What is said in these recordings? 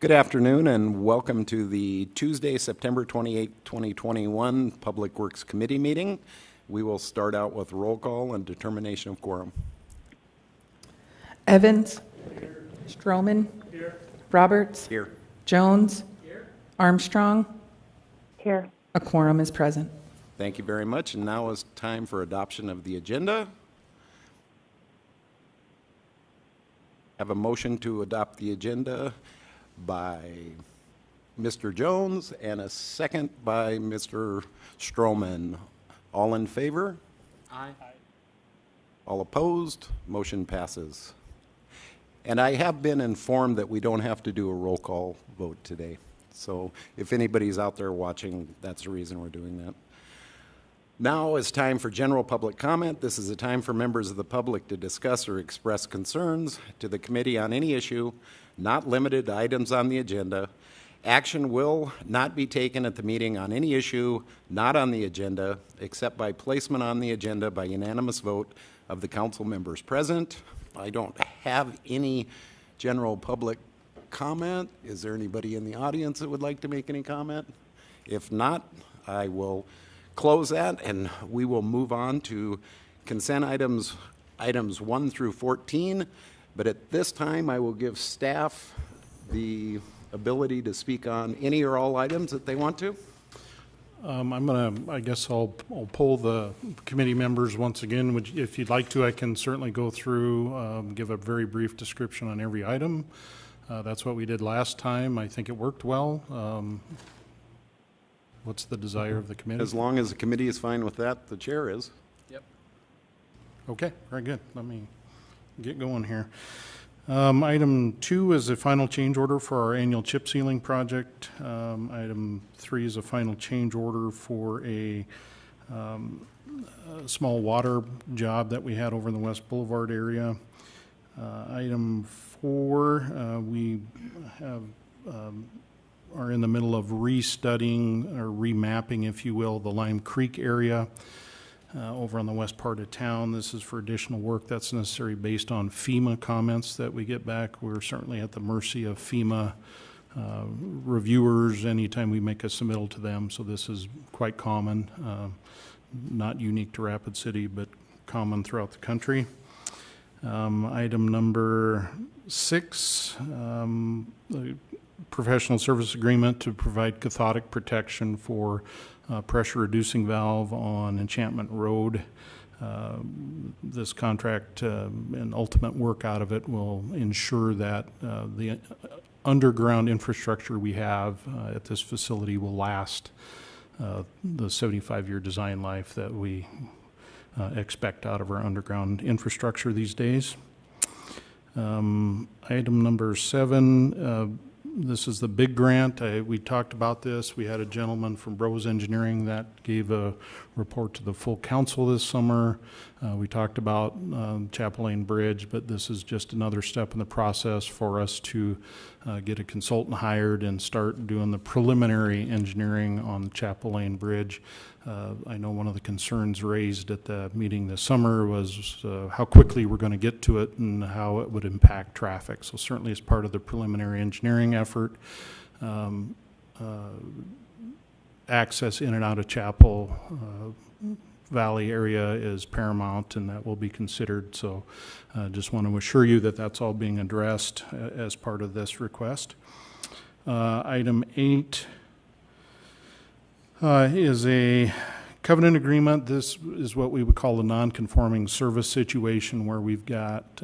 Good afternoon and welcome to the Tuesday, September 28, 2021 Public Works Committee meeting. We will start out with roll call and determination of quorum. Evans. Here. Stroman. Here. Roberts. Here. Jones. Here. Armstrong. Here. A quorum is present. Thank you very much. And now is time for adoption of the agenda. Have a motion to adopt the agenda by Mr. Jones and a second by Mr. Stroman. All in favor? Aye. All opposed? Motion passes. And I have been informed that we don't have to do a roll call vote today. So if anybody's out there watching, that's the reason we're doing that. Now is time for general public comment. This is a time for members of the public to discuss or express concerns to the committee on any issue, not limited to items on the agenda. Action will not be taken at the meeting on any issue not on the agenda, except by placement on the agenda by unanimous vote of the council members present. I don't have any general public comment. Is there anybody in the audience that would like to make any comment? If not, I will close that and we will move on to consent items 1 through 14. But at this time, I will give staff the ability to speak on any or all items that they want to. I guess I'll poll the committee members once again. If you'd like to, I can certainly go through, give a very brief description on every item. That's what we did last time. I think it worked well. What's the desire of the committee? As long as the committee is fine with that, the chair is. Yep. Okay, very good. Let me get going here. Item 2 is a final change order for our annual chip sealing project. Item 3 is a final change order for a small water job that we had over in the West Boulevard area. Item 4, we are in the middle of restudying or remapping, if you will, the Lime Creek area over on the west part of town. This is for additional work that's necessary based on FEMA comments that we get back. We're certainly at the mercy of FEMA reviewers anytime we make a submittal to them, so this is quite common, not unique to Rapid City, but common throughout the country. Item number 6, the professional service agreement to provide cathodic protection for pressure reducing valve on Enchantment Road. This contract and ultimate work out of it will ensure that the underground infrastructure we have at this facility will last the 75-year design life that we expect out of our underground infrastructure these days. Item number 7, this is the big grant. We talked about this. We had a gentleman from Bros Engineering that gave a report to the full council this summer. We talked about Chapel Lane Bridge, but this is just another step in the process for us to get a consultant hired and start doing the preliminary engineering on the Chapel Lane Bridge. I know one of the concerns raised at the meeting this summer was how quickly we're going to get to it and how it would impact traffic. So certainly as part of the preliminary engineering effort, access in and out of Chapel Valley area is paramount, and that will be considered. So just want to assure you that that's all being addressed as part of this request. Item 8 is a covenant agreement. This is what we would call a non-conforming service situation, where we've got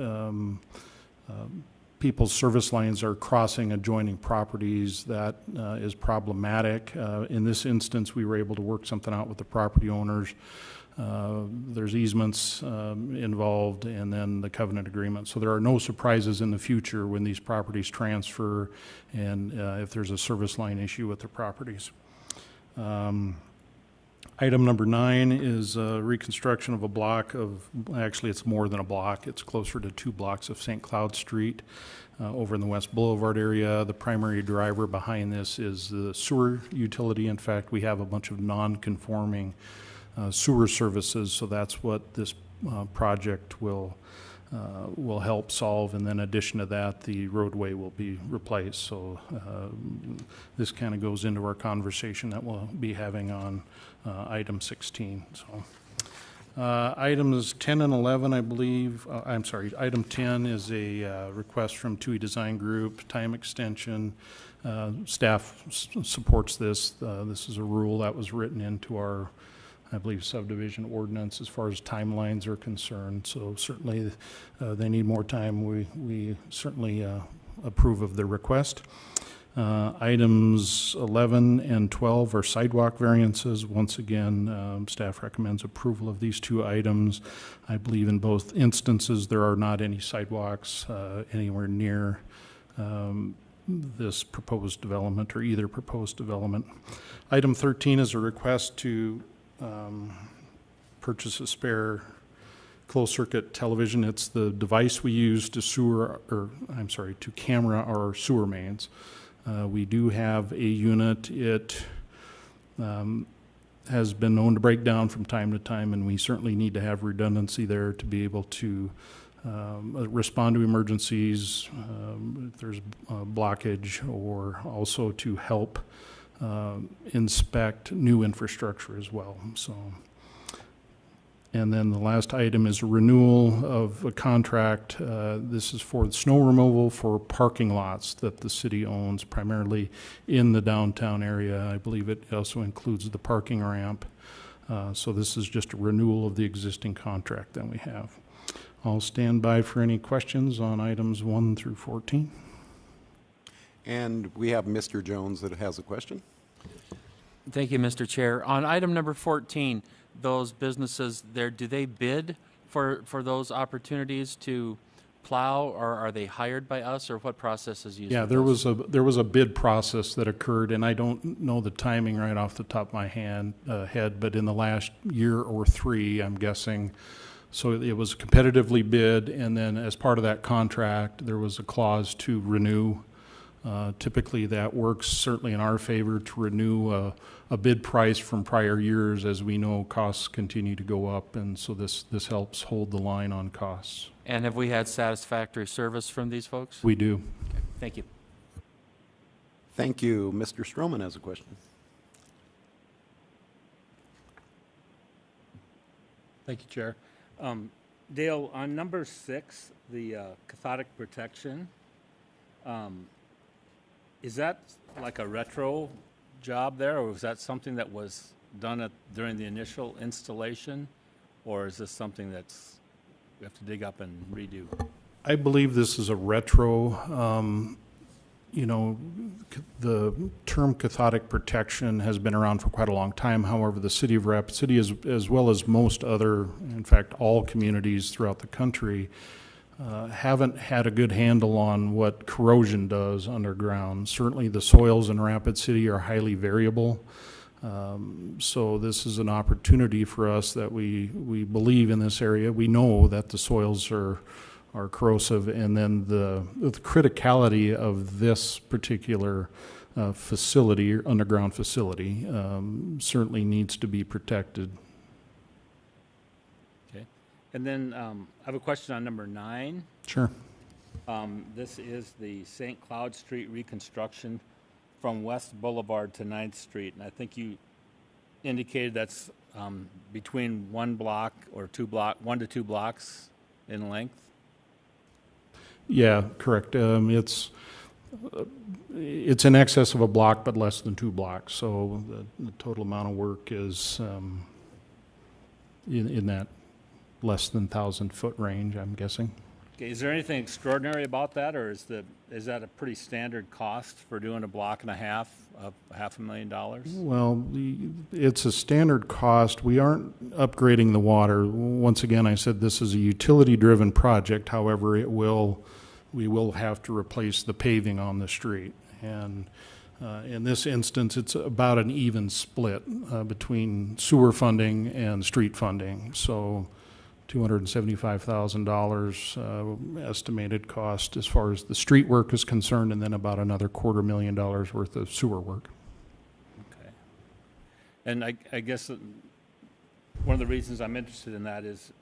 people's service lines are crossing adjoining properties. That is problematic. In this instance, we were able to work something out with the property owners. There's easements involved, and then the covenant agreement. So there are no surprises in the future when these properties transfer and if there's a service line issue with the properties. Item number 9 is reconstruction of a block of, actually it's more than a block, it's closer to 2 blocks of St. Cloud Street over in the West Boulevard area. The primary driver behind this is the sewer utility. In fact, we have a bunch of non-conforming sewer services, so that's what this project will will help solve, and then in addition to that, the roadway will be replaced. So this kind of goes into our conversation that we'll be having on item 16. So items 10 and 11, I believe, I'm sorry, item 10 is a request from TUI Design Group, time extension. Staff supports this. This is a rule that was written into our, I believe, subdivision ordinance as far as timelines are concerned. So certainly they need more time. We certainly approve of the request. Items 11 and 12 are sidewalk variances. Once again, staff recommends approval of these two items. I believe in both instances there are not any sidewalks anywhere near this proposed development or either proposed development. Item 13 is a request to purchase a spare closed-circuit television. It's the device we use to to camera our sewer mains. We do have a unit. It has been known to break down from time to time, and we certainly need to have redundancy there to be able to respond to emergencies, if there's blockage, or also to help inspect new infrastructure as well. So, and then the last item is a renewal of a contract. This is for snow removal for parking lots that the city owns, primarily in the downtown area. I believe it also includes the parking ramp. So this is just a renewal of the existing contract that we have. I'll stand by for any questions on items 1 through 14. And we have Mr. Jones that has a question. Thank you, Mr. Chair. On item number 14, those businesses there, do they bid for those opportunities to plow, or are they hired by us, or what process is used? Yeah, there was a bid process that occurred, and I don't know the timing right off the top of my head, but in the last year or 3, I'm guessing. So it was competitively bid, and then as part of that contract, there was a clause to renew. Typically, that works certainly in our favor to renew a bid price from prior years. As we know, costs continue to go up, and so this helps hold the line on costs. And have we had satisfactory service from these folks? We do. Okay, thank you. Thank you. Mr. Stroman has a question. Thank you, Chair. Dale, on number 6, the cathodic protection, is that like a retro job there, or was that something that was done during the initial installation, or is this something that's we have to dig up and redo? I believe this is a retro. The term cathodic protection has been around for quite a long time. However, the city of Rapid City, as well as most other, in fact, all communities throughout the country, haven't had a good handle on what corrosion does underground. Certainly the soils in Rapid City are highly variable. So this is an opportunity for us that we believe in this area. We know that the soils are corrosive, and then the criticality of this particular facility, or underground facility, certainly needs to be protected. Okay. And then I have a question on number 9. Sure. This is the St. Cloud Street reconstruction from West Boulevard to 9th Street, and I think you indicated that's between 1 to 2 blocks in length. Yeah, correct. It's in excess of a block, but less than 2 blocks. So the total amount of work is in that less than 1,000-foot range, I'm guessing. Okay, is there anything extraordinary about that, or is that a pretty standard cost for doing a block and a half of $500,000? Well, it's a standard cost. We aren't upgrading the water. Once again, I said this is a utility-driven project. However, we will have to replace the paving on the street. And in this instance, it's about an even split between sewer funding and street funding. So $275,000 estimated cost as far as the street work is concerned, and then about another $250,000 worth of sewer work. Okay. And I guess one of the reasons I'm interested in that is,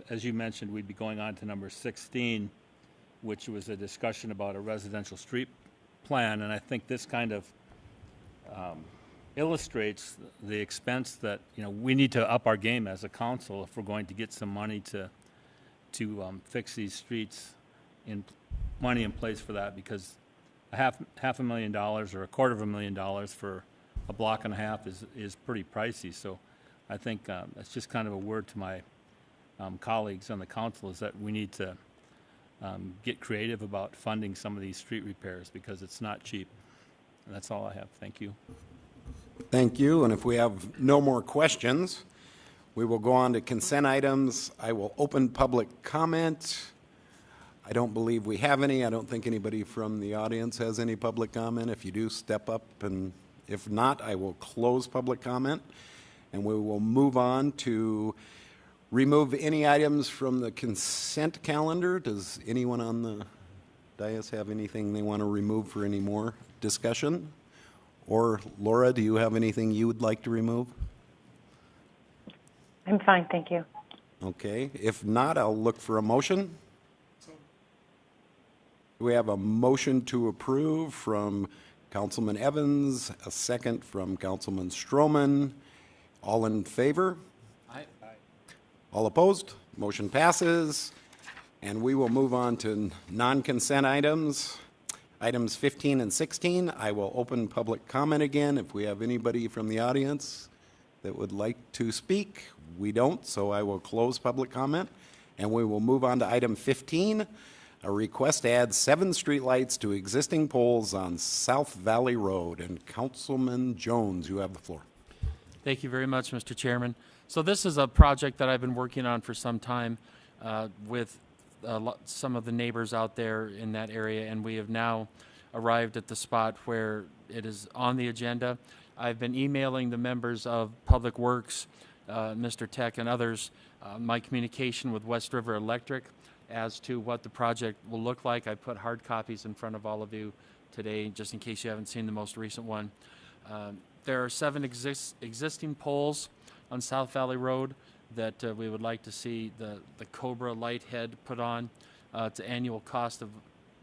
as you mentioned, we'd be going on to number 16, which was a discussion about a residential street plan, and I think this kind of illustrates the expense that, we need to up our game as a council if we're going to get some money to fix these streets, money in place for that, because half $500,000 or $250,000 for a block and a half is pretty pricey. So I think that's just kind of a word to my colleagues on the council, is that we need to get creative about funding some of these street repairs, because it's not cheap. And that's all I have. Thank you. Thank you, and if we have no more questions, we will go on to consent items. I will open public comment. I don't believe we have any. I don't think anybody from the audience has any public comment. If you do, step up, and if not, I will close public comment, and we will move on to remove any items from the consent calendar. Does anyone on the dais have anything they want to remove for any more discussion? Or Laura, do you have anything you would like to remove? I'm fine, thank you. Okay, if not, I'll look for a motion. We have a motion to approve from Councilman Evans, a second from Councilman Stroman. All in favor? Aye. All opposed? Motion passes. And we will move on to non-consent items. Items 15 and 16, I will open public comment again. If we have anybody from the audience that would like to speak, we don't, so I will close public comment. And we will move on to item 15, a request to add 7 streetlights to existing poles on South Valley Road. And Councilman Jones, you have the floor. Thank you very much, Mr. Chairman. So this is a project that I've been working on for some time with some of the neighbors out there in that area, and we have now arrived at the spot where it is on the agenda. I've been emailing the members of Public Works, Mr. Tech and others, my communication with West River Electric as to what the project will look like. I put hard copies in front of all of you today, just in case you haven't seen the most recent one. There are 7 existing poles on South Valley Road that we would like to see the Cobra light head put on. It's an annual cost of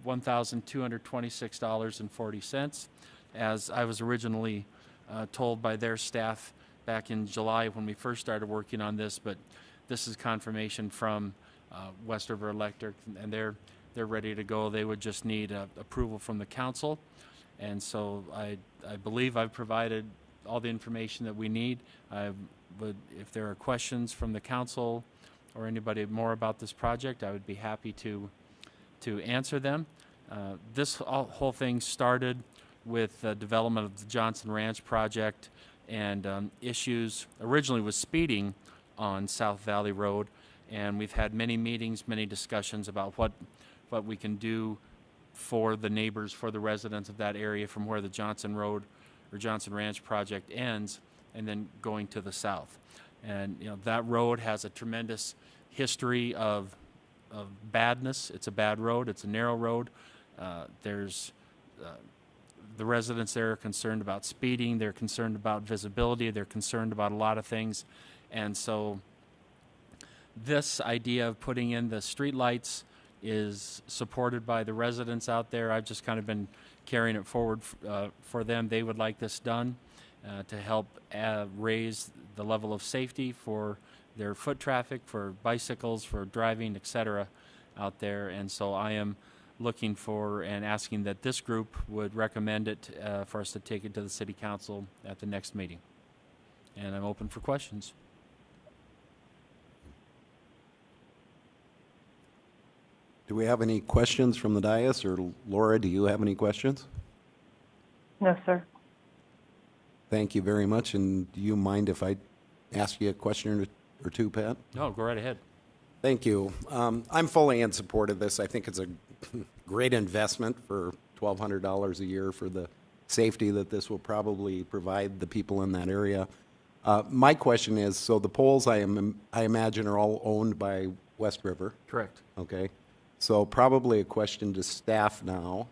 $1,226.40, as I was originally told by their staff back in July when we first started working on this, but this is confirmation from West River Electric, and they're ready to go. They would just need approval from the council, and so I believe I've provided all the information that we need. But if there are questions from the council or anybody more about this project, I would be happy to answer them. This whole thing started with the development of the Johnson Ranch project and issues originally with speeding on South Valley Road, and we've had many meetings, many discussions about what we can do for the neighbors, for the residents of that area from where the Johnson Road or Johnson Ranch project ends, and then going to the south. And that road has a tremendous history of badness. It's a bad road. It's a narrow road. The residents there are concerned about speeding. They're concerned about visibility. They're concerned about a lot of things. And so this idea of putting in the street lights is supported by the residents out there. I've just kind of been carrying it forward for them. They would like this done to help raise the level of safety for their foot traffic, for bicycles, for driving, etc. out there. And so I am looking for and asking that this group would recommend it for us to take it to the city council at the next meeting. And I'm open for questions. Do we have any questions from the dais, or Laura, do you have any questions? No, sir. Thank you very much, and do you mind if I ask you a question or two, Pat? No, go right ahead. Thank you. I'm fully in support of this. I think it's a great investment for $1,200 a year for the safety that this will probably provide the people in that area. My question is, so the poles I imagine are all owned by West River. Correct. Okay. So probably a question to staff now.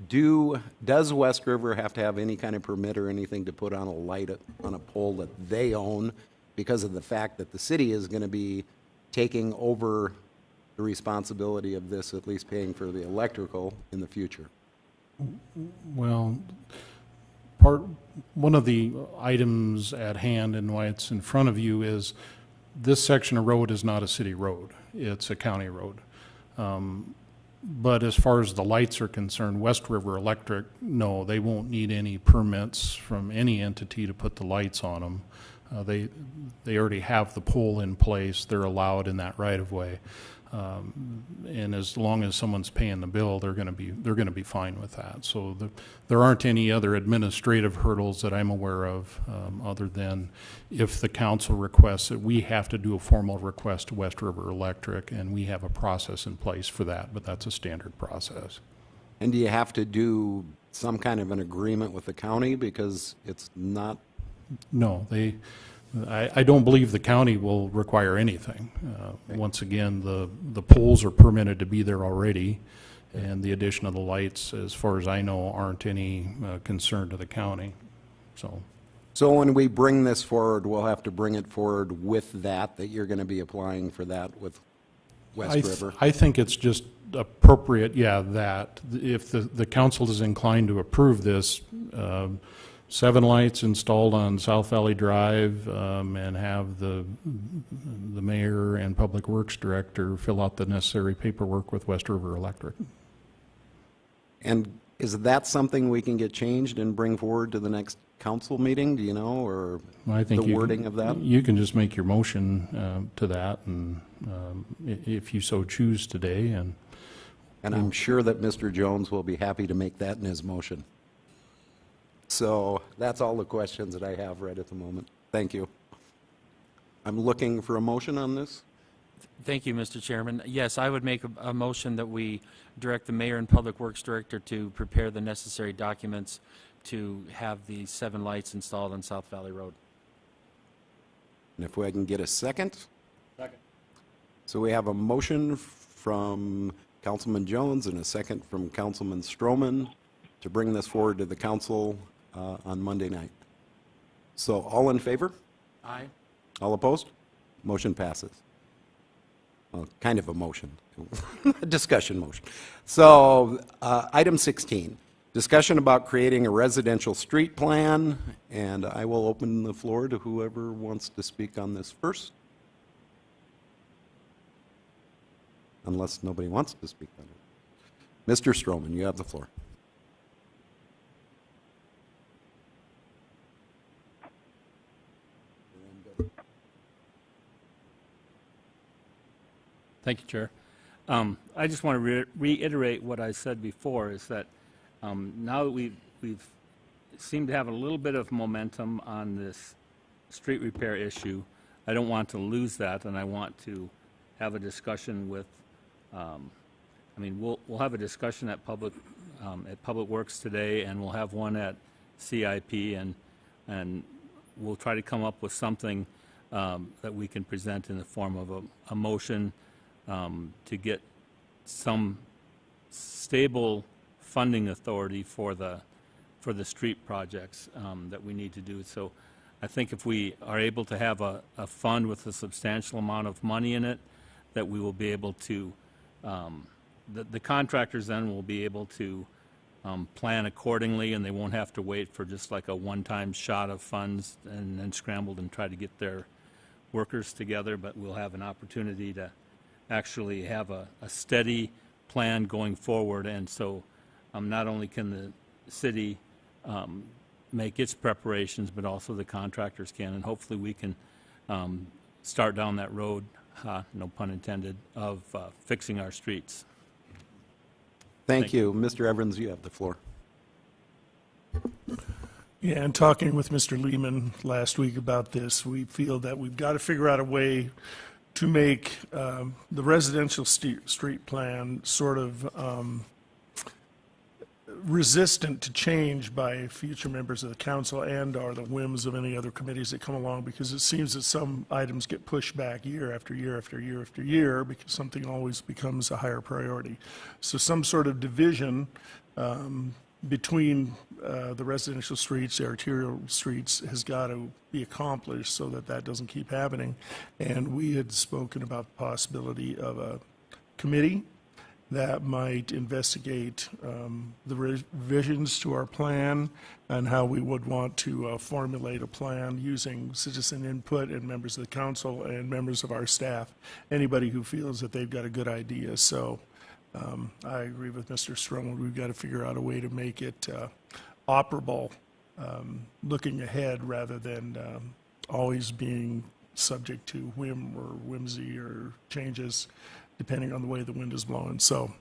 Does West River have to have any kind of permit or anything to put on a light on a pole that they own? because of the fact that the city is going to be taking over the responsibility of this, at least paying for the electrical in the future. Well, one of the items at hand and why it's in front of you is this section of road is not a city road. It's a county road. But as far as the lights are concerned, West River Electric, no, they won't need any permits from any entity to put the lights on them. They already have the pole in place. They're allowed in that right of way. And as long as someone's paying the bill, they're going to be fine with that. So there aren't any other administrative hurdles that I'm aware of, other than if the council requests it, we have to do a formal request to West River Electric, and we have a process in place for that, but that's a standard process. And do you have to do some kind of an agreement with the county because it's not? No, I don't believe the county will require anything. Once again, the poles are permitted to be there already, and the addition of the lights, as far as I know, aren't any concern to the county. So when we bring this forward, we'll have to bring it forward with that you're going to be applying for that with West River? I think it's just appropriate, that if the council is inclined to approve this, 7 lights installed on South Valley Drive, and have the mayor and public works director fill out the necessary paperwork with West River Electric. And is that something we can get changed and bring forward to the next council meeting, do you know, or I think the wording of that? You can just make your motion to that, and if you so choose today. And I'm sure that Mr. Jones will be happy to make that in his motion. So that's all the questions that I have right at the moment. Thank you. I'm looking for a motion on this. Thank you, Mr. Chairman. Yes, I would make a motion that we direct the mayor and public works director to prepare the necessary documents to have the 7 lights installed on South Valley Road. And if I can get a second? Second. So we have a motion from Councilman Jones and a second from Councilman Stroman to bring this forward to the council on Monday night. So all in favor? Aye. All opposed? Motion passes. Well, kind of a motion, a discussion motion. So item 16, discussion about creating a residential street plan, and I will open the floor to whoever wants to speak on this first. Unless nobody wants to speak on it. Mr. Stroman, you have the floor. Thank you, Chair. I just want to reiterate what I said before, is that now that we've seemed to have a little bit of momentum on this street repair issue, I don't want to lose that, and I want to have a discussion with, we'll have a discussion at Public Works today, and we'll have one at CIP, and we'll try to come up with something that we can present in the form of a motion to get some stable funding authority for the street projects that we need to do. So I think if we are able to have a fund with a substantial amount of money in it, that we will be able to, the contractors then will be able to plan accordingly, and they won't have to wait for just like a one-time shot of funds and then scrambled and try to get their workers together, but we'll have an opportunity to actually have a steady plan going forward. And so not only can the city make its preparations, but also the contractors can, and hopefully we can start down that road, no pun intended, of fixing our streets. Thank you. Mr. Evans, you have the floor. Yeah, and talking with Mr. Lehman last week about this, we feel that we've got to figure out a way to make the residential street plan sort of resistant to change by future members of the council and/or the whims of any other committees that come along, because it seems that some items get pushed back year after year after year after year because something always becomes a higher priority. So some sort of division between the residential streets, the arterial streets, has got to be accomplished so that that doesn't keep happening. And we had spoken about the possibility of a committee that might investigate the revisions to our plan and how we would want to formulate a plan using citizen input and members of the council and members of our staff, anybody who feels that they've got a good idea. So I agree with Mr. Stroman. We've got to figure out a way to make it operable, looking ahead rather than always being subject to whim or whimsy or changes depending on the way the wind is blowing. So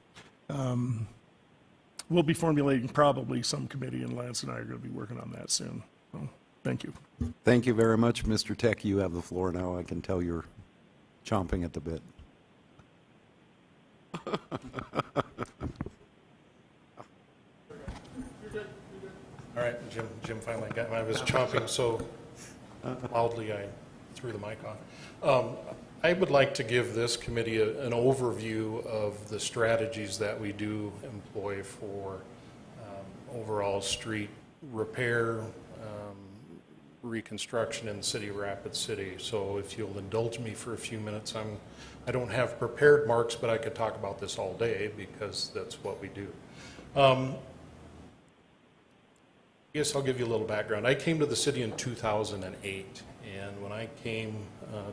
we'll be formulating probably some committee, and Lance and I are going to be working on that soon. So, thank you. Thank you very much, Mr. Tech. You have the floor now. I can tell you're chomping at the bit. All right, Jim finally got me. I was chomping so loudly I threw the mic off. I would like to give this committee an overview of the strategies that we do employ for overall street repair, reconstruction in the city of Rapid City. So if you'll indulge me for a few minutes, I don't have prepared marks, but I could talk about this all day because that's what we do. I guess I'll give you a little background. I came to the city in 2008, and when I came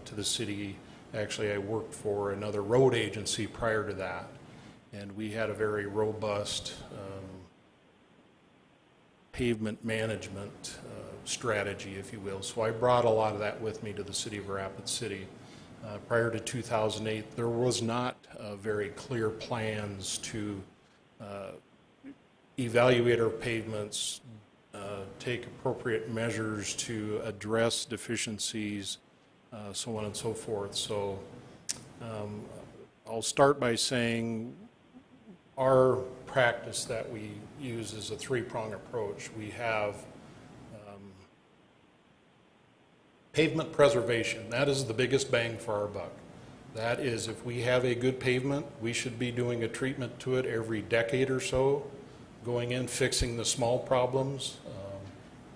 to the city, actually I worked for another road agency prior to that, and we had a very robust pavement management strategy, if you will. So I brought a lot of that with me to the city of Rapid City. Prior to 2008, there was not very clear plans to evaluate our pavements, take appropriate measures to address deficiencies, so on and so forth. So I'll start by saying our practice that we use is a three-prong approach. We have pavement preservation. That is the biggest bang for our buck. That is, if we have a good pavement, we should be doing a treatment to it every decade or so, going in, fixing the small problems,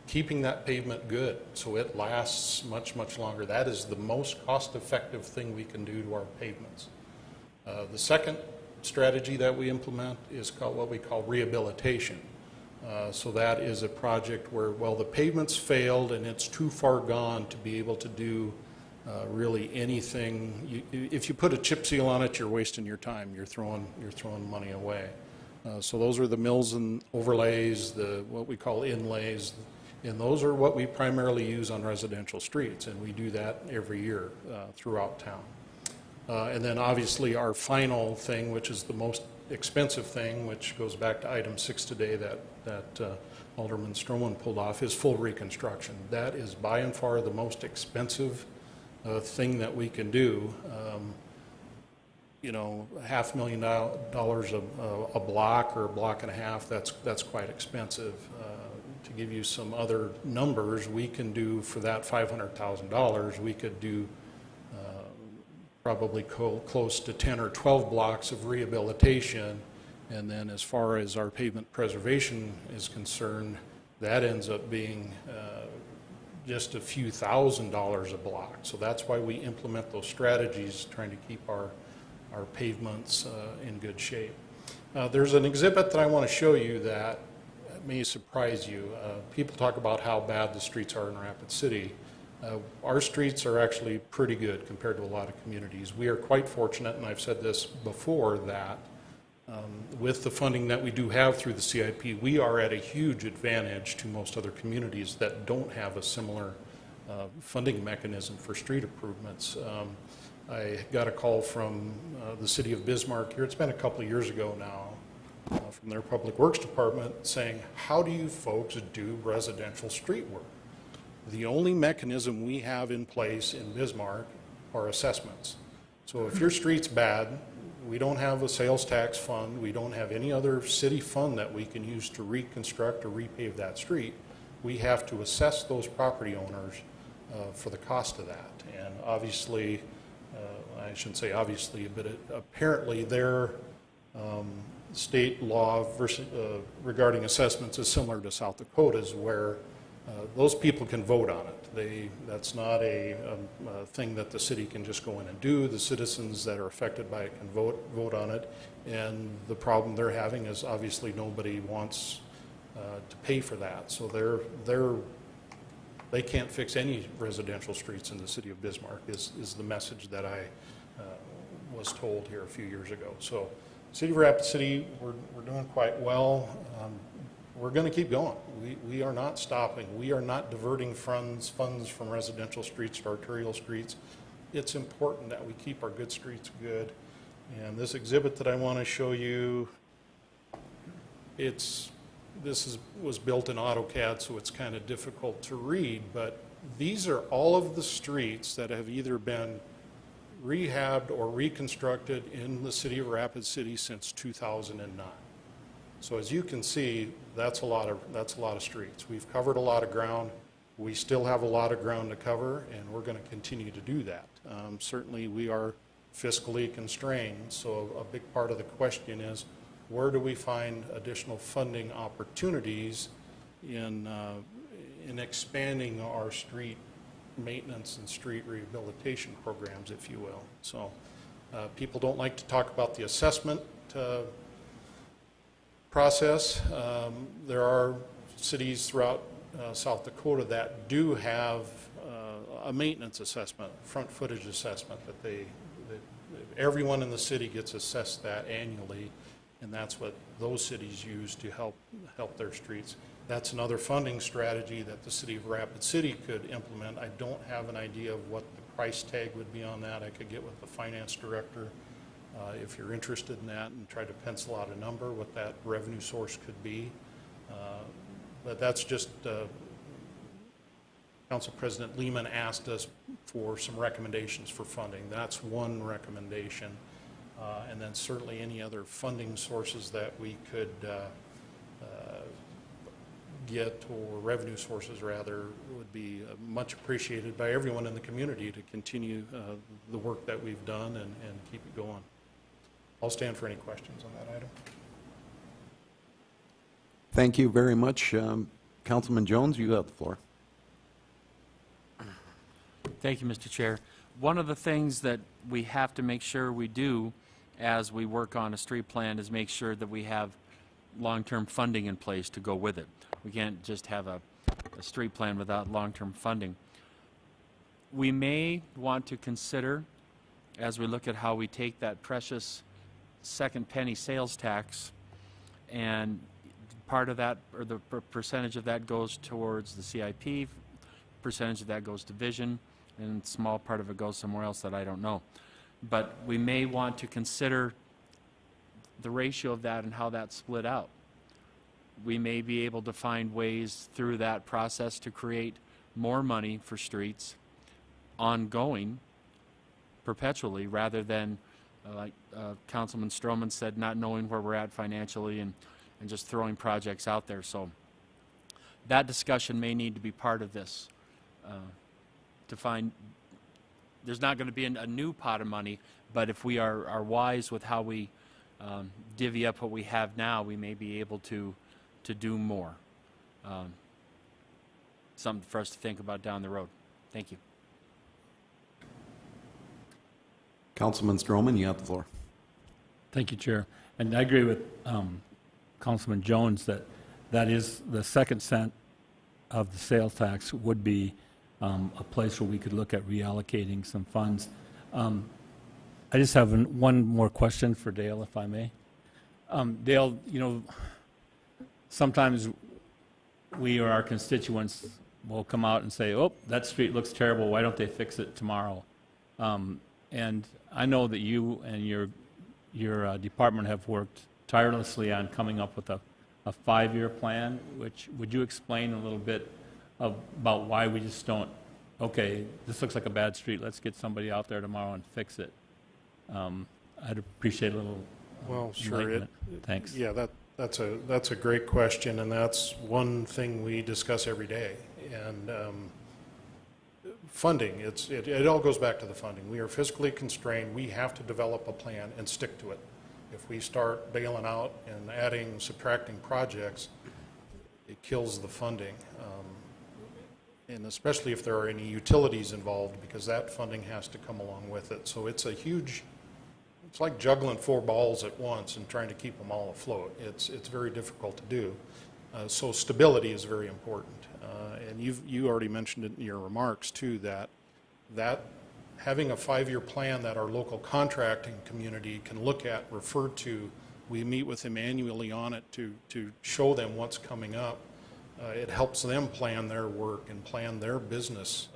keeping that pavement good so it lasts much, much longer. That is the most cost-effective thing we can do to our pavements. The second strategy that we implement is called what we call rehabilitation. So that is a project where, well, the pavement's failed and it's too far gone to be able to do really anything. If you put a chip seal on it, you're wasting your time. You're throwing money away. So those are the mills and overlays, what we call inlays, and those are what we primarily use on residential streets, and we do that every year throughout town. And then obviously our final thing, which is the most expensive thing, which goes back to item 6 today that Alderman Stroman pulled off, is full reconstruction. That is by and far the most expensive thing that we can do. You know, $500,000 a block or a block and a half, that's quite expensive. To give you some other numbers, we can do for that $500,000, we could do probably close to 10 or 12 blocks of rehabilitation. And then as far as our pavement preservation is concerned, that ends up being just a few $1,000s a block. So that's why we implement those strategies, trying to keep our pavements in good shape. There's an exhibit that I want to show you that may surprise you. People talk about how bad the streets are in Rapid City. Our streets are actually pretty good compared to a lot of communities. We are quite fortunate, and I've said this before, that with the funding that we do have through the CIP, we are at a huge advantage to most other communities that don't have a similar funding mechanism for street improvements. I got a call from the city of Bismarck here, it's been a couple of years ago now, from their Public Works Department saying, how do you folks do residential street work? The only mechanism we have in place in Bismarck are assessments. So if your street's bad, we don't have a sales tax fund, we don't have any other city fund that we can use to reconstruct or repave that street. We have to assess those property owners for the cost of that. And obviously, I shouldn't say obviously, but apparently their state law versus, regarding assessments is similar to South Dakota's, where those people can vote on it. That's not a thing that the city can just go in and do. The citizens that are affected by it can vote on it. And the problem they're having is obviously nobody wants to pay for that. So they can't fix any residential streets in the city of Bismarck is the message that I was told here a few years ago. So City of Rapid City, we're doing quite well. We're going to keep going. We are not stopping. We are not diverting funds from residential streets to arterial streets. It's important that we keep our good streets good. And this exhibit that I want to show you, this was built in AutoCAD, so it's kind of difficult to read, but these are all of the streets that have either been rehabbed or reconstructed in the city of Rapid City since 2009. So as you can see, that's a lot of streets. We've covered a lot of ground. We still have a lot of ground to cover, and we're going to continue to do that. Certainly, we are fiscally constrained, so a big part of the question is, where do we find additional funding opportunities in expanding our street maintenance and street rehabilitation programs, if you will? So people don't like to talk about the assessment process. There are cities throughout South Dakota that do have a maintenance assessment, front footage assessment, that everyone in the city gets assessed that annually, and that's what those cities use to help their streets. That's another funding strategy that the city of Rapid City could implement. I don't have an idea of what the price tag would be on that. I could get with the finance director if you're interested in that and try to pencil out a number, what that revenue source could be. But that's just, Council President Lehman asked us for some recommendations for funding. That's one recommendation. And then certainly any other funding sources that we could get, or revenue sources rather, would be much appreciated by everyone in the community to continue the work that we've done and keep it going. I'll stand for any questions on that item. Thank you very much. Councilman Jones, you have the floor. Thank you, Mr. Chair. One of the things that we have to make sure we do as we work on a street plan is make sure that we have long-term funding in place to go with it. We can't just have a street plan without long-term funding. We may want to consider, as we look at how we take that precious second penny sales tax, and part of that, or the percentage of that, goes towards the CIP, percentage of that goes to vision, and a small part of it goes somewhere else that I don't know. But we may want to consider the ratio of that and how that's split out. We may be able to find ways through that process to create more money for streets ongoing, perpetually, rather than, like Councilman Stroman said, not knowing where we're at financially and just throwing projects out there. So that discussion may need to be part of this, to find, there's not going to be a new pot of money, but if we are wise with how we divvy up what we have now, we may be able to do more. Something for us to think about down the road. Thank you. Councilman Stroman, you have the floor. Thank you, Chair. And I agree with Councilman Jones that is the second cent of the sales tax would be a place where we could look at reallocating some funds. I just have one more question for Dale, if I may. Dale, you know, sometimes we or our constituents will come out and say, oh, that street looks terrible, why don't they fix it tomorrow? And I know that you and your department have worked tirelessly on coming up with a 5-year plan, which, would you explain a little bit about why we just don't, okay, this looks like a bad street, let's get somebody out there tomorrow and fix it? I'd appreciate a little Sure. enlightenment. Thanks. Yeah, that's a great question, and that's one thing we discuss every day. And funding, it all goes back to the funding. We are fiscally constrained. We have to develop a plan and stick to it. If we start bailing out and adding, subtracting projects, it kills the funding. And especially if there are any utilities involved, because that funding has to come along with it. So it's a huge, it's like juggling 4 balls at once and trying to keep them all afloat. It's very difficult to do. So stability is very important. And you already mentioned it in your remarks too, that having a 5-year plan that our local contracting community can look at, refer to, we meet with them annually on it to show them what's coming up. It helps them plan their work and plan their business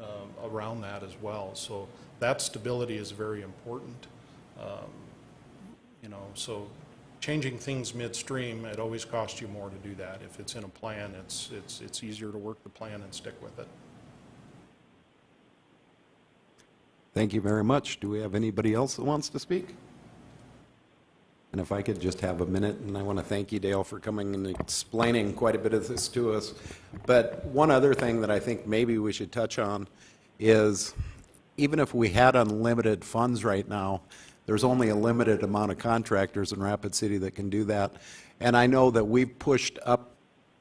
around that as well. So that stability is very important. You know, so changing things midstream, it always costs you more to do that. If it's in a plan, it's easier to work the plan and stick with it. Thank you very much. Do we have anybody else that wants to speak? And if I could just have a minute, and I want to thank you, Dale, for coming and explaining quite a bit of this to us. But one other thing that I think maybe we should touch on is, even if we had unlimited funds right now, there's only a limited amount of contractors in Rapid City that can do that. And I know that we've pushed up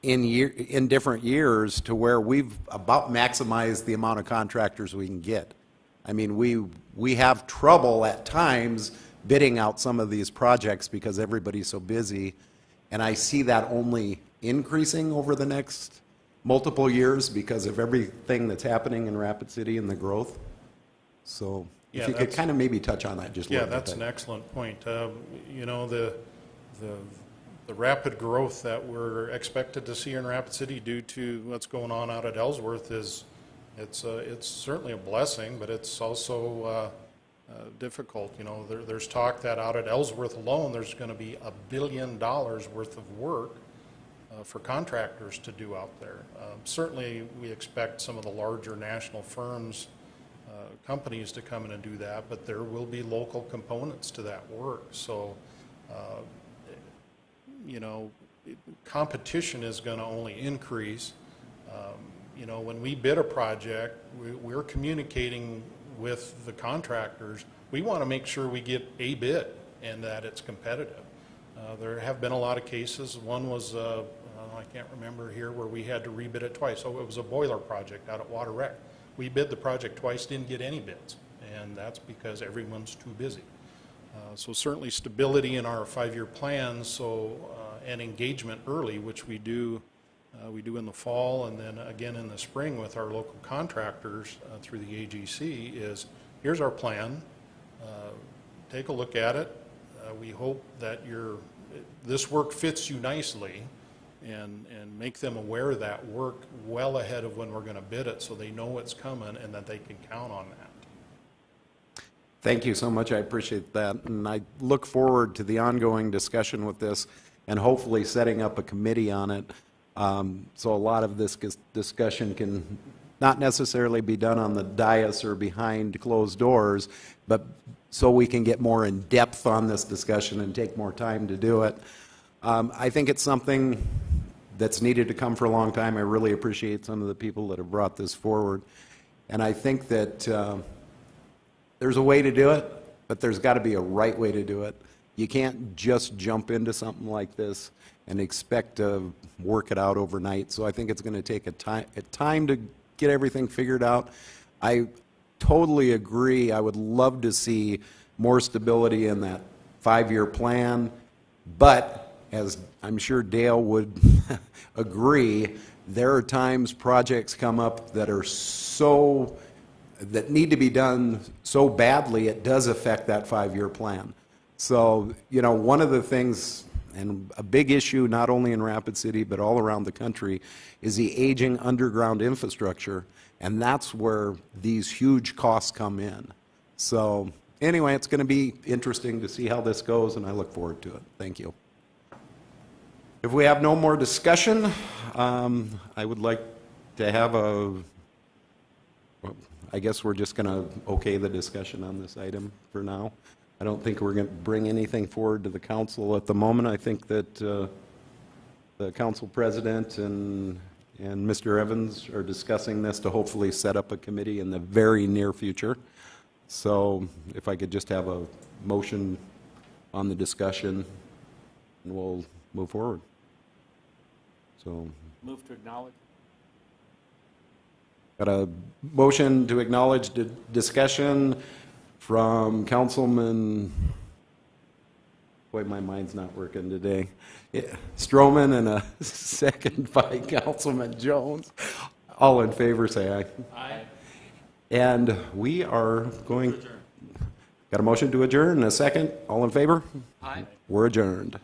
in different years to where we've about maximized the amount of contractors we can get. I mean, we have trouble at times bidding out some of these projects because everybody's so busy, and I see that only increasing over the next multiple years because of everything that's happening in Rapid City and the growth. So Yeah, if you could that's- kind of maybe touch on that just a Yeah, little bit. that's an excellent point. You know, the rapid growth that we're expected to see in Rapid City due to what's going on out at Ellsworth is, it's certainly a blessing, but it's also difficult. You know, there's talk that out at Ellsworth alone, there's going to be $1 billion worth of work for contractors to do out there. Certainly, we expect some of the larger national firms, companies to come in and do that, but there will be local components to that work. So, you know, competition is going to only increase. You know, when we bid a project, we're communicating with the contractors. We want to make sure we get a bid and that it's competitive. There have been a lot of cases. One was, I can't remember here, where we had to rebid it twice. So it was a boiler project out at Water Rec. We bid the project twice, didn't get any bids, and that's because everyone's too busy. So certainly stability in our 5-year plans, and engagement early, which we do in the fall and then again in the spring with our local contractors through the AGC, is here's our plan. Take a look at it. We hope that this work fits you nicely, and make them aware of that work well ahead of when we're going to bid it, so they know what's coming and that they can count on that. Thank you so much. I appreciate that. And I look forward to the ongoing discussion with this and hopefully setting up a committee on it. So a lot of this discussion can not necessarily be done on the dais or behind closed doors, but so we can get more in depth on this discussion and take more time to do it. I think it's something that's needed to come for a long time. I really appreciate some of the people that have brought this forward. And I think that there's a way to do it, but there's got to be a right way to do it. You can't just jump into something like this and expect to work it out overnight. So I think it's going to take a time to get everything figured out. I totally agree. I would love to see more stability in that 5-year plan, but as I'm sure Dale would agree, there are times projects come up that are that need to be done so badly it does affect that 5-year plan. So, you know, one of the things, and a big issue not only in Rapid City but all around the country, is the aging underground infrastructure, and that's where these huge costs come in. So anyway, it's going to be interesting to see how this goes, and I look forward to it. Thank you. If we have no more discussion, I would like to have I guess we're just going to okay the discussion on this item for now. I don't think we're going to bring anything forward to the council at the moment. I think that the council president and Mr. Evans are discussing this to hopefully set up a committee in the very near future. So if I could just have a motion on the discussion, and we'll move forward. So, Move to acknowledge. got a motion to acknowledge the discussion from Councilman, boy, my mind's not working today, Stroman, and a second by Councilman Jones. All in favor, say aye. Aye. And we are going, got a motion to adjourn and a second. All in favor? Aye. We're adjourned.